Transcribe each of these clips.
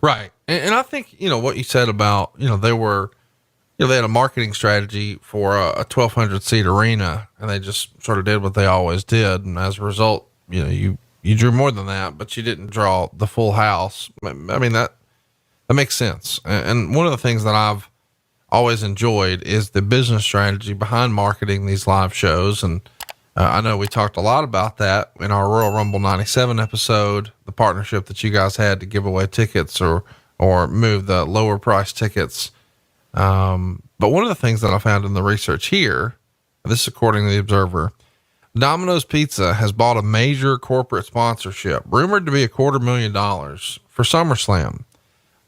Right. And I think, what you said about, they had a marketing strategy for a 1,200 seat arena, and they just sort of did what they always did. And as a result, you drew more than that, but you didn't draw the full house. I mean, that makes sense. And one of the things that I've always enjoyed is the business strategy behind marketing these live shows. And I know we talked a lot about that in our Royal Rumble 97 episode, the partnership that you guys had to give away tickets or move the lower price tickets. But one of the things that I found in the research here, this is according to the Observer, Domino's Pizza has bought a major corporate sponsorship rumored to be $250,000 for SummerSlam.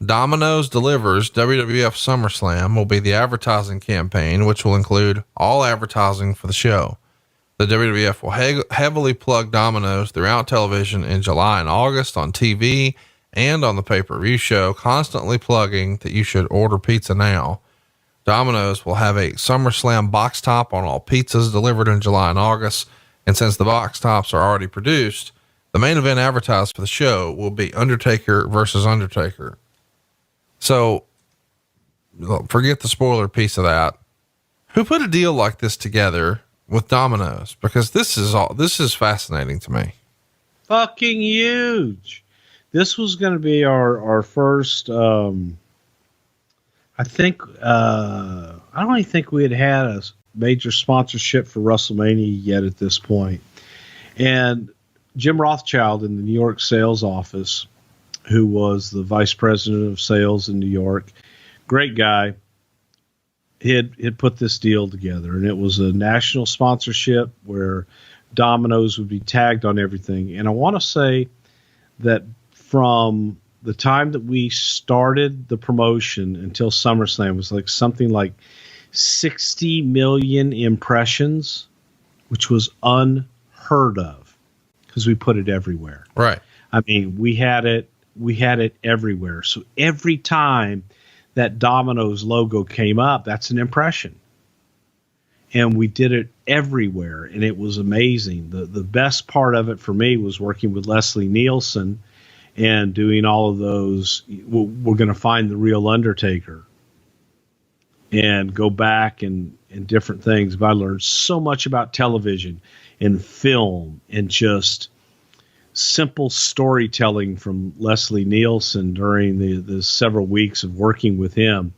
Domino's delivers WWF SummerSlam will be the advertising campaign, which will include all advertising for the show. The WWF will heavily plug Domino's throughout television in July and August on TV and on the pay-per-view show, constantly plugging that you should order pizza now. Domino's will have a SummerSlam box top on all pizzas delivered in July and August. And since the box tops are already produced, the main event advertised for the show will be Undertaker versus Undertaker. So forget the spoiler piece of that. Who put a deal like this together with Domino's? Because this is fascinating to me. Fucking huge. This was going to be our first, I don't even think we had a major sponsorship for WrestleMania yet at this point. And Jim Rothschild in the New York sales office, who was the vice president of sales in New York, great guy, had put this deal together. And it was a national sponsorship where Domino's would be tagged on everything. And I want to say that from the time that we started the promotion until SummerSlam was like something like 60 million impressions, which was unheard of because we put it everywhere. Right. I mean, we had it everywhere. So every time that Domino's logo came up, that's an impression. And we did it everywhere, and it was amazing. The best part of it for me was working with Leslie Nielsen and doing all of those. We're going to find the real Undertaker and go back and different things. But I learned so much about television and film and just simple storytelling from Leslie Nielsen during the several weeks of working with him.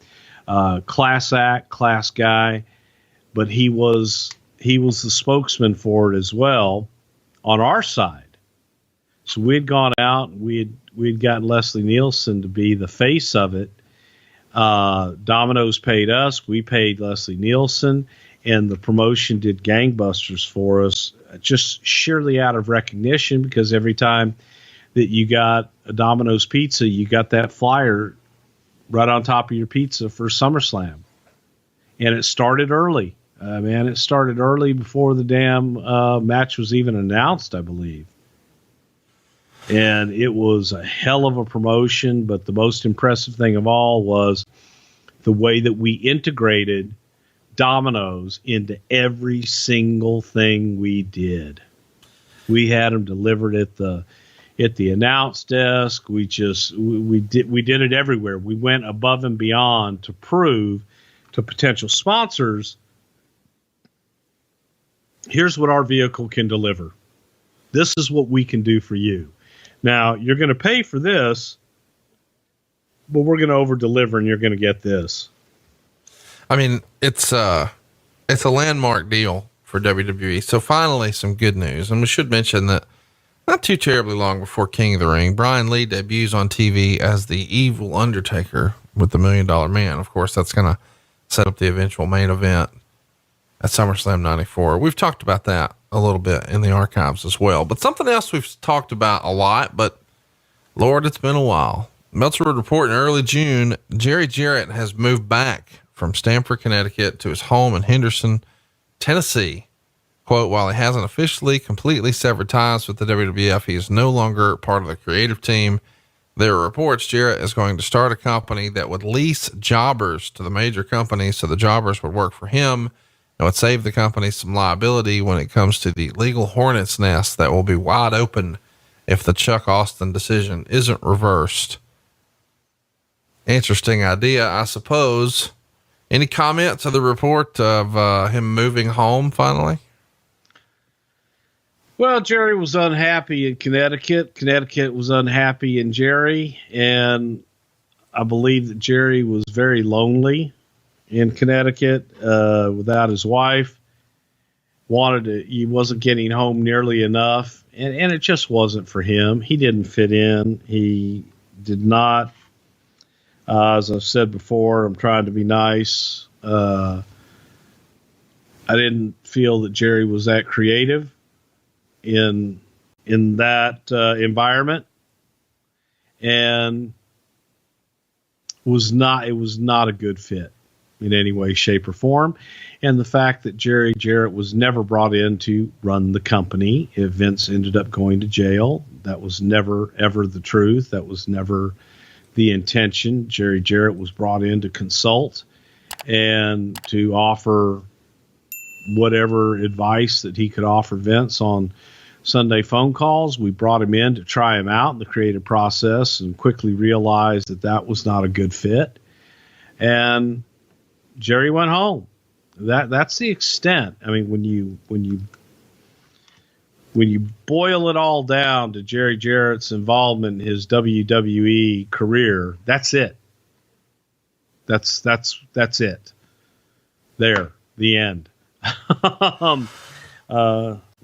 Class act, class guy, but he was the spokesman for it as well on our side. So we had gone out and we'd gotten Leslie Nielsen to be the face of it. Domino's paid us, we paid Leslie Nielsen, and the promotion did gangbusters for us, just sheerly out of recognition, because every time that you got a Domino's pizza, you got that flyer right on top of your pizza for SummerSlam. And it started early. It started early before the damn match was even announced, I believe. And it was a hell of a promotion, but the most impressive thing of all was the way that we integrated Domino's into every single thing we did. We had them delivered at the announce desk. We did it everywhere. We went above and beyond to prove to potential sponsors, here's what our vehicle can deliver. This is what we can do for you. Now, you're going to pay for this, but we're going to over deliver and you're going to get this. I mean, it's a landmark deal for WWE. So finally, some good news. And we should mention that not too terribly long before King of the Ring, Bryan Lee debuts on TV as the evil Undertaker with the $1 Million Man. Of course, that's going to set up the eventual main event at SummerSlam 94. We've talked about that a little bit in the archives as well, but something else we've talked about a lot, but Lord, it's been a while. Meltzer would report in early June, Jerry Jarrett has moved back from Stamford, Connecticut to his home in Henderson, Tennessee. Quote, while he hasn't officially completely severed ties with the WWF, he is no longer part of the creative team. There are reports Jarrett is going to start a company that would lease jobbers to the major companies, so the jobbers would work for him and would save the company some liability when it comes to the legal hornet's nest that will be wide open if the Chuck Austin decision isn't reversed. Interesting idea, I suppose. Any comment to the report of him moving home finally? Well, Jerry was unhappy in Connecticut. Connecticut was unhappy in Jerry. And I believe that Jerry was very lonely in Connecticut without his wife. He wasn't getting home nearly enough. And it just wasn't for him. He didn't fit in. He did not. As I've said before, I'm trying to be nice. I didn't feel that Jerry was that creative in that environment, and it was not a good fit in any way, shape, or form. And the fact that Jerry Jarrett was never brought in to run the company, if Vince ended up going to jail, that was never ever the truth. That was never the intention. Jerry Jarrett was brought in to consult and to offer whatever advice that he could offer Vince on Sunday phone calls. We brought him in to try him out in the creative process and quickly realized that that was not a good fit. And Jerry went home. That's the extent. I mean, when you boil it all down to Jerry Jarrett's involvement in his WWE career, that's it. That's it. There, the end.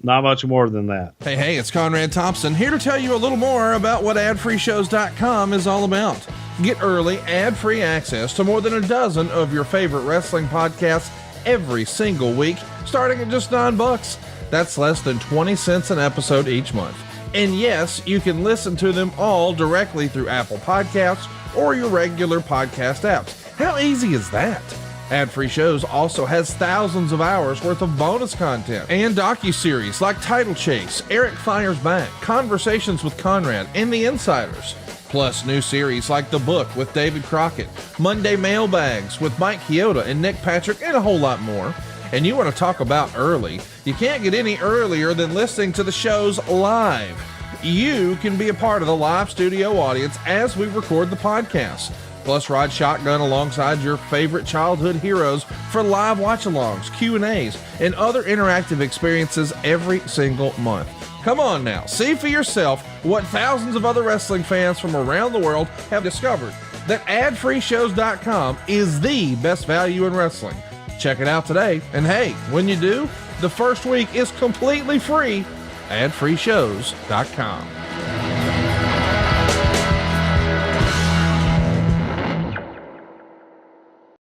Not much more than that. Hey, it's Conrad Thompson here to tell you a little more about what adfreeshows.com is all about. Get early, ad-free access to more than a dozen of your favorite wrestling podcasts every single week, starting at just $9. That's less than 20 cents an episode each month. And yes, you can listen to them all directly through Apple Podcasts or your regular podcast apps. How easy is that? Ad-free shows also has thousands of hours worth of bonus content and docuseries like Title Chase, Eric Fires Back, Conversations with Conrad, and The Insiders. Plus new series like The Book with David Crockett, Monday Mailbags with Mike Chioda and Nick Patrick, and a whole lot more. And you want to talk about early? You can't get any earlier than listening to the shows live. You can be a part of the live studio audience as we record the podcast. Plus, ride shotgun alongside your favorite childhood heroes for live watch-alongs, Q&As, and other interactive experiences every single month. Come on now, see for yourself what thousands of other wrestling fans from around the world have discovered, that adfreeshows.com is the best value in wrestling. Check it out today, and hey, when you do, the first week is completely free. adfreeshows.com.